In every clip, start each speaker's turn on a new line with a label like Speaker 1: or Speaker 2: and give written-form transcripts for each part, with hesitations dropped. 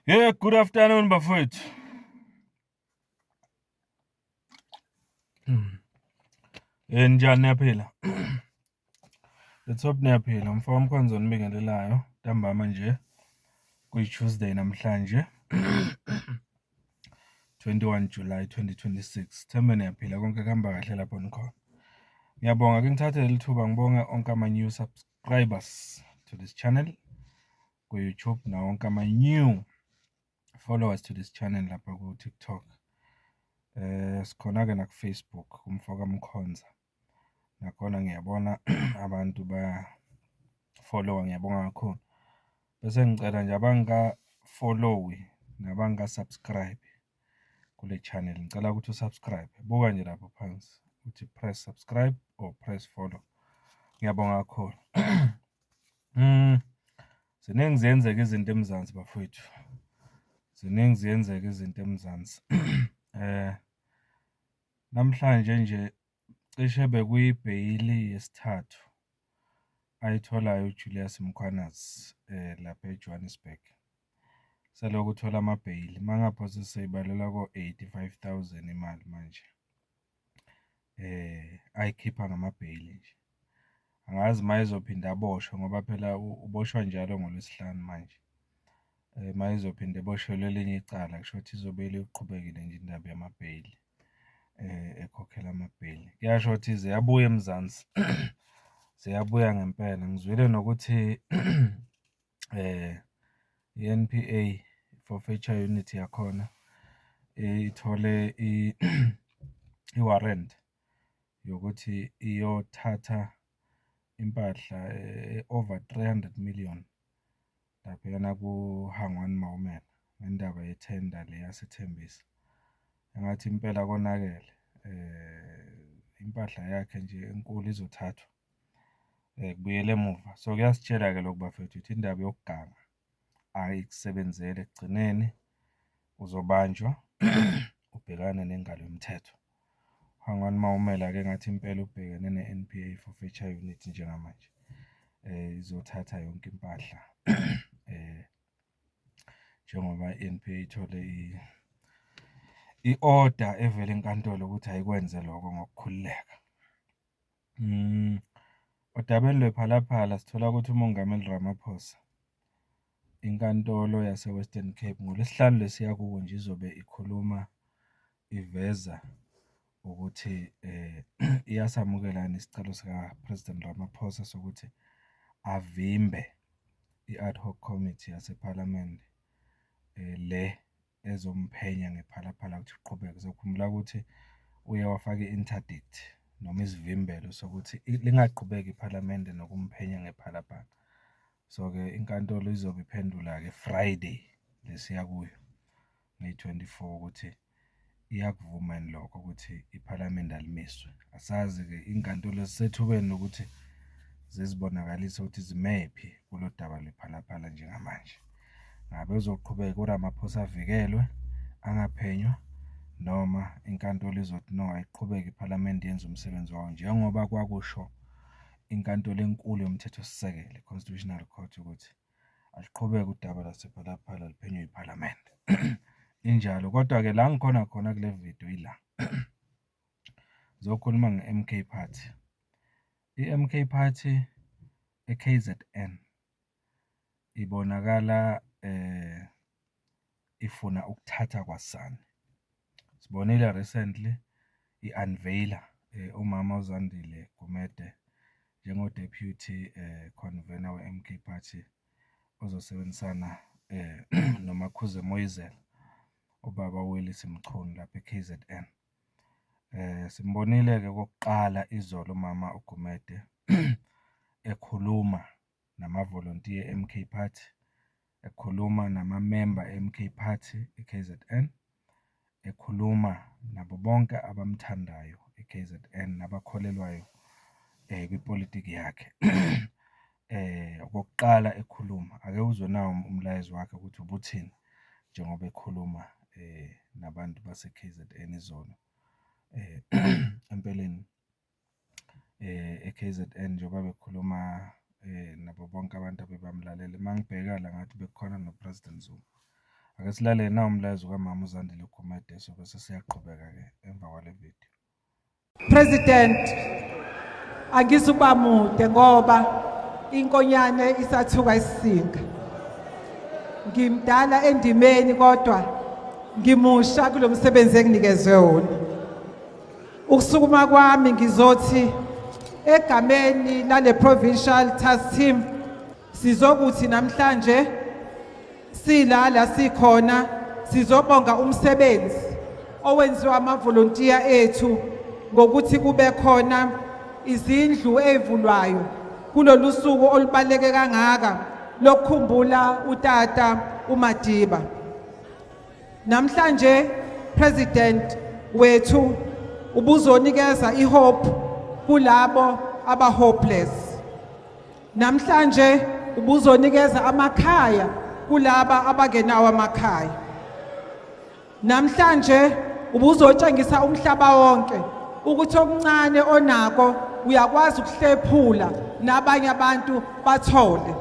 Speaker 1: Yeah, good afternoon bafowethu. Njani niyaphila? Let's hope niyaphila. Mfowethu Mkhonzo nibingelelayo. Ntambama nje kuyi-Tuesday namhlanje 21 July 2026. Thembe niyaphila konke kuhamba kahle lapho nikhona. Ngiyabonga ke ngithathe leli thuba ngibonge onke ama-new subscribers to this channel ku-YouTube nawo wonke ama-new followers to this channel lapha ku-TikTok. Sikhona-ke naku-Facebook umfoka Mkhonza. Nakhona ngiyabona abantu follow ngiyabonga kakhulu. Bese ngicela nje abanga-follow nabanga-subscribe kule channel. Ngicela ukuthi usubscribe. Buka nje lapho phansi uthi press subscribe or press follow. Ngiyabonga kakhulu. Ziningi ziyenzeka izinto eMzansi bafowethu. Ziningi ziyenzeka izinto eMzansi. Namhlanje nje cishe bekuyibheyili yesithathu ayitholayo uJulius Mkhwanazi lapha eJohannesburg. Selokhu uthola amabheyili mangaphose seyibalela ko-85,000 imali manje. Ayikhipha ngamabheyili nje. Angazi mayizophinda aboshwe ngoba phela uboshwa njalo ngoLwesihlanu manje. Mayizophinda eboshelwe elinye icala kusho ukuthi izobe iqhubekile nje indaba yamabheyili. Ekhokhela amabheyili. Kuyasho ukuthi ziyabuya eMzansi. Ziyabuya ngempela. Ngizwile nokuthi i-NPA forfeiture unit yakhona ithole i-warrant yokuthi iyothatha impahla over 300 million laphayana ku-Hangwani Maumela ngendaba yethenda le yaseThembisa. Engathi impela konakele. Impahla yakhe nje enkulu izothathwa kubuyele emuva. So kuyasitshela-ke lokhu bafethu ukuthi indaba yokuganga ayikusebenzele ekugcineni uzobanjwa ubhekane nengalo yomthetho. Hangwani Maumela-ke ngathi impela ubhekene ne-NPA forfeiture unit njengamanje. Izothatha yonke impahla njengoba i-NPA ithole i-order evela enkantolo ukuthi ayikwenze lokho ngokukhululeka. Odabeni lwephalaphala sithola ukuthi uMongameli Ramaphosa inkantolo yase-Western Cape ngoLwesihlanu lesiya kuwo nje izobe ikhuluma iveza ukuthi iyasamukela isicelo sika-President Ramaphosa sokuthi avimbe i-ad hoc committee yasephalamende le ezomphenya ngephalaphala ukuthi uqhubeke. Sokhumbula ukuthi uye wafaka i-interdict noma isivimbelo sokuthi lingaqhubeki iphalamende nokumphenya ngephalaphala. So-ke inkantolo izobe iphendula-ke Friday lesiya kuyo May 24 ukuthi iyakuvuma yini lokho ukuthi iphalamende alimiswe. Asazi-ke inkantolo zisethubeni lokuthi zizibonakalise ukuthi zimephi kulo daba lwephalaphala njengamanje. Ngabe uzoqhubeka uRamaphosa avikelwe angaphenywa noma inkantolo izothi no ayiqhubeke iphalamende yenze umsebenzi wayo njengoba kwakusho inkantolo enkulu yomthethosisekelo Constitutional Court ukuthi aliqhubeke udaba lasephalaphala liphenywe iphalamende. Injalo kodwa-ke la ngikhona khona kule video ila zokhuluma nge-MK Party. I-MK Party e-KZN ibonakala ifuna ukuthatha kwasani. Sibonile recently i-unveila umama uZandile Gumede njengo-deputy convener we-MK Party ozosebenzisana noMakhuze Moyizela ubaba uWillis Mchunu lapha e-KZN. Simbonile-ke kokuqala izolo umama uGumede ekhuluma namavolontiya e-MK Party, ekhuluma namamemba e-MK Party e-KZN, ekhuluma nabo bonke abamthandayo e-KZN nabakholelwayo kwipolitiki yakhe. Okokuqala ekhuluma ake uzwe nawo umlayezo wakhe ukuthi ubuthini njengoba ekhuluma nabantu base-KZN izolo. Empeleni e-KZN njengoba bekhuluma nabo bonke abantu abebamlalele. Mangibheka la ngathi bekukhona noPresident Zuma. Ake silalele nawo umlayezo kaMama uZandile Gumede bese siyaqhubeka-ke emva kwale video.
Speaker 2: President, angizukuba mude ngoba inkonyane isathuka isisinga. Ngimdala endimeni kodwa ngimusha kulo msebenzi enginikezwe wona. Ukusukuma kwami ngizothi egameni lale provincial task team sizokuthi namhlanje silala sikhona sizobonga umsebenzi owenziwa amavolontiya ethu ngokuthi kube khona izindlu ezivulwayo kulolu suku olubaleke kangaka lokukhumbula utata uMadiba. Namhlanje President wethu ubuzonikeza ihope kulabo abahopeless. Namhlanje ubuzonikeza amakhaya kulaba abangenawo amakhaya. Namhlanje ubuzotshengisa umhlaba wonke ukuthi okuncane onako uyakwazi ukuhlephula nabanye abantu bathole.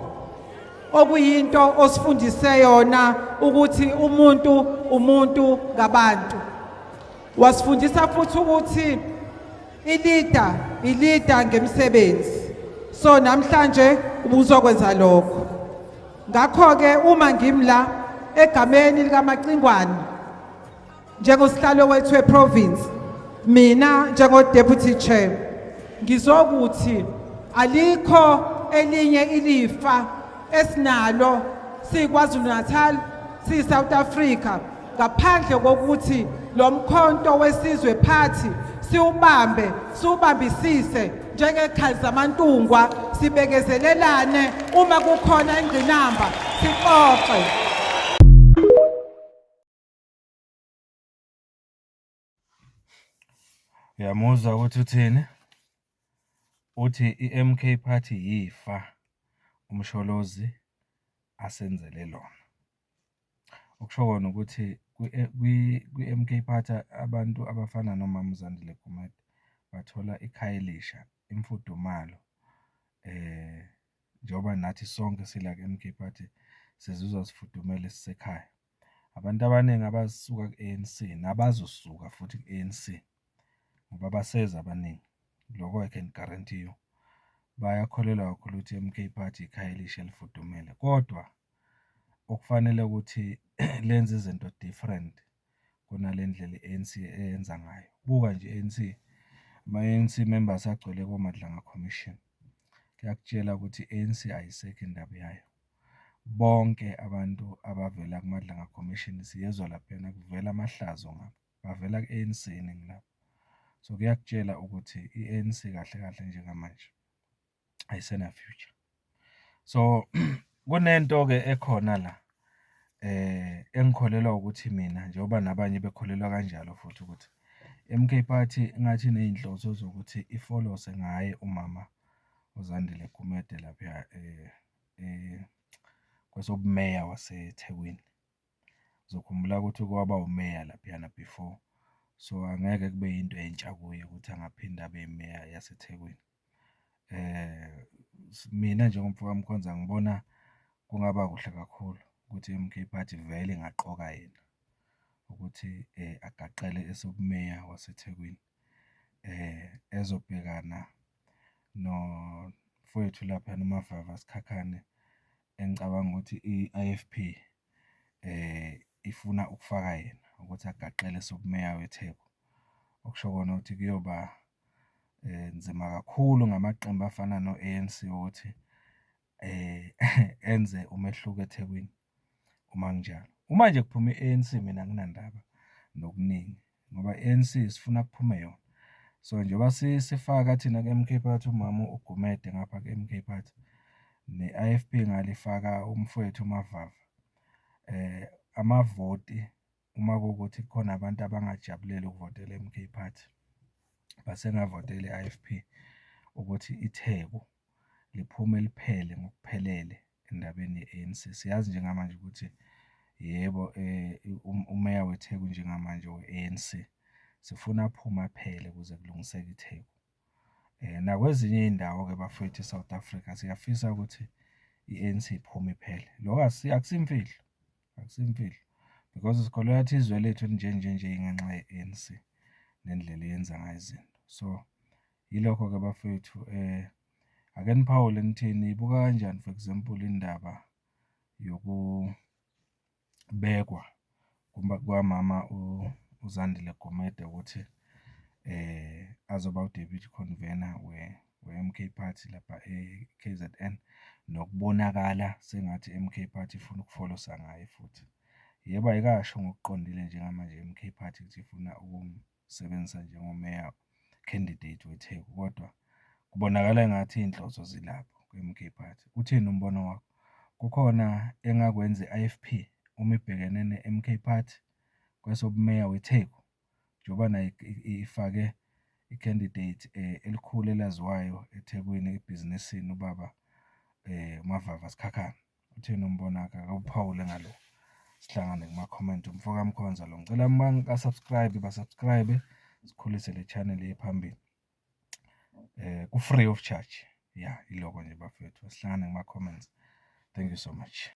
Speaker 2: Okuyinto osifundise yona ukuthi umuntu ngabantu. Wasifundisa futhi ukuthi ilida ngemsebenzi. So namhlanje ubuzokwenza lokho. Ngakho-ke uma ngimla egameni likaMacingwane njengosihlalo wethu weprovince, mina njengo-deputy chair ngizokuthi alikho elinye ilifa esinalo siKwaZulu-Natal siSouth Africa ngaphandle kokuthi lo mkhonto wesizwe phathi siwubambisise njengekhali zamantungwa, sibekezelelane uma kukhona ingqinamba sixoxe.
Speaker 1: Uyamuzwa ukuthi uthini? Uthi i-MK Party yifa umsholozi asenzele lona. Okusho kona ukuthi kwi-MK Party abantu abafana noMama uZandile Gumede bathola ikhaya elisha, imfudumalo. Njengoba nathi sonke sila ku-MK Party sizizwa sifudumele sisekhaya. Abantu abaningi abasuka ku-ANC nabazosuka futhi ku-ANC ngoba baseza abaningi. Lokho I can guarantee you. Bayakholelwa kakhulu ukuthi i-MK Party ikhaya elisha elifudumele. Kodwa okufanele ukuthi lenze izinto different kunale ndlela i-ANC eyenza ngayo. Buka nje i-ANC, ama-ANC members agcwele koMadlanga Commission. Kuyakutshela ukuthi i-ANC ayisekho indaba yayo. Bonke abantu abavela kuMadlanga Commission siyezwa laphana kuvela amahlazo ngabo. Bavela ku-ANC iningi labo. So kuyakutshela ukuthi i-ANC kahle kahle njengamanje ayisena future. So kunento-ke ekhona la engikholelwa ukuthi mina njengoba nabanye bekholelwa kanjalo futhi ukuthi MK Party ngathi nezinhloso zokuthi ifolose ngaye uMama uZandile Gumede lapha kwesobumeya waseThekwini. Uzokhumbula ukuthi kwaba umeya lapha before. So angeke kube yinto entsha kuye ukuthi angaphinda abe imeya yaseThekwini. Mina njengomfowabo kaMkhonza ngibona kungaba kuhle kakhulu ukuthi MK Party vele ingaqoka yena ukuthi agaqele esobumeya waseThekwini ezobhekana nomfowethu lapha noMavava Sikhakhane. Engicabanga ukuthi i-IFP ifuna ukufaka yena ukuthi agaqele esobumeya weTheku. Okusho kona ukuthi kuyoba nzima kakhulu ngamaqembu afana no-ANC ukuthi enze umehluko eThekwini uma kunjalo. Uma nje kuphume i-ANC mina anginandaba nokuningi ngoba i-ANC sifuna kuphume yona. So njengoba sifaka thina ku-MK Party uMama uGumede ngapha ku-MK Party ne-IFP ngalifaka umfowethu uMavava. Amavoti uma kuwukuthi kukhona abantu abangajabuleli ukuvotela i-MK Party basengavotela i-IFP ukuthi iTheku liphume liphele ngokuphelele endabeni ye-ANC. Siyazi njengamanje ukuthi yebo umeya weTheku njengamanje we-ANC sifuna aphume aphele ukuze kulungiseke iTheku. Nakwezinye iy'ndawo-ke bafowethu eSouth Africa siyafisa ukuthi i-ANC iphume iphele. Lokho akusimfihlo, akusimfihlo. because sikholelwa ukuthi izwe lethu nje ingenxa ye-ANC nendlela eyenza ngayo izinto. So yilokho-ke bafethu, ake niphawule nithini, ibuka kanjani for example indaba yokubekwa kwamama uZandile Gumede ukuthi azoba u-deputy convener we-MK Party lapha e-KZN, nokubonakala sengathi i-MK Party ifuna ukufolosa ngaye futhi. Yebo, ayikasho ngokuqondile njengamanje i-MK Party ukuthi ifuna ukumsebenzisa njengomeya candidate weTheku, kodwa kubonakala engathi iy'nhloso zilapho kwi-MK Party. Uthini umbono wakho? Kukhona engakwenza i-IFP uma ibhekene ne-MK Party kwesobumeya weTheku, njengoba nayo ifake i-candidate elikhulu elaziwayo eThekwini ebhizinisini, ubaba uMavava Sikhakhane. Uthini umbono wakho? Akawuphawule ngalo, sihlangane kuma-comment. Umfoka Mkhonza lo, ngicela basubscribe, sikhulise le channel iye phambili. Ku-free of charge. Ya, iloko nje bafethu, sihlangane kuma-comments. Thank you so much.